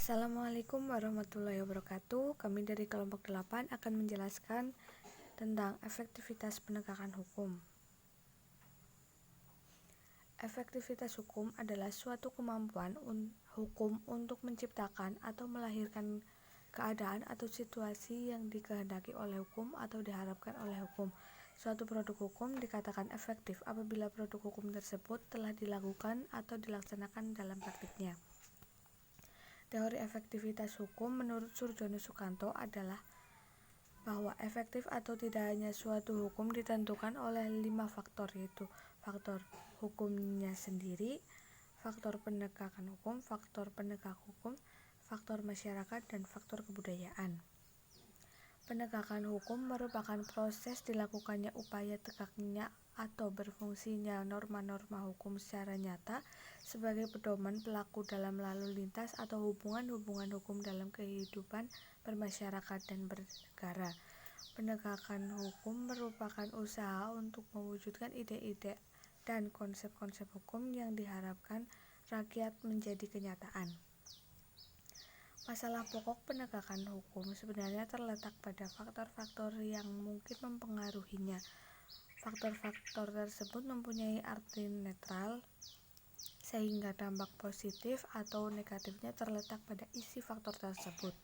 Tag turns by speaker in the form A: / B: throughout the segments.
A: Assalamualaikum warahmatullahi wabarakatuh. Kami dari kelompok 8 akan menjelaskan tentang efektivitas penegakan hukum. Efektivitas hukum adalah suatu kemampuan hukum untuk menciptakan atau melahirkan keadaan atau situasi yang dikehendaki oleh hukum atau diharapkan oleh hukum. Suatu produk hukum dikatakan efektif apabila produk hukum tersebut telah dilakukan atau dilaksanakan dalam praktiknya. Teori efektivitas hukum menurut Surjono Sukanto adalah bahwa efektif atau tidaknya suatu hukum ditentukan oleh 5 faktor, yaitu faktor hukumnya sendiri, faktor penegakan hukum, faktor penegak hukum, faktor masyarakat, dan faktor kebudayaan. Penegakan hukum merupakan proses dilakukannya upaya tegaknya atau berfungsinya norma-norma hukum secara nyata sebagai pedoman pelaku dalam lalu lintas atau hubungan-hubungan hukum dalam kehidupan bermasyarakat dan bernegara. Penegakan hukum merupakan usaha untuk mewujudkan ide-ide dan konsep-konsep hukum yang diharapkan rakyat menjadi kenyataan. Masalah pokok penegakan hukum sebenarnya terletak pada faktor-faktor yang mungkin mempengaruhinya. Faktor-faktor tersebut mempunyai arti netral, sehingga dampak positif atau negatifnya terletak pada isi faktor tersebut.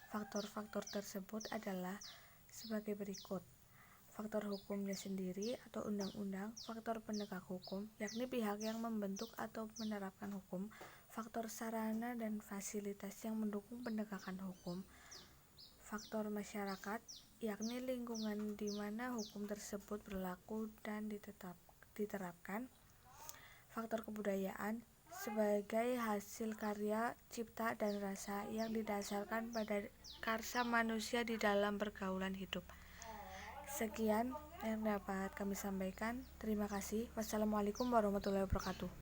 A: Faktor-faktor tersebut adalah sebagai berikut: faktor hukumnya sendiri atau undang-undang, faktor penegak hukum, yakni pihak yang membentuk atau menerapkan hukum, faktor sarana dan fasilitas yang mendukung penegakan hukum, faktor masyarakat, yakni lingkungan di mana hukum tersebut berlaku dan diterapkan, faktor kebudayaan, sebagai hasil karya, cipta, dan rasa yang didasarkan pada karsa manusia di dalam pergaulan hidup. Sekian yang dapat kami sampaikan. Terima kasih. Wassalamualaikum warahmatullahi wabarakatuh.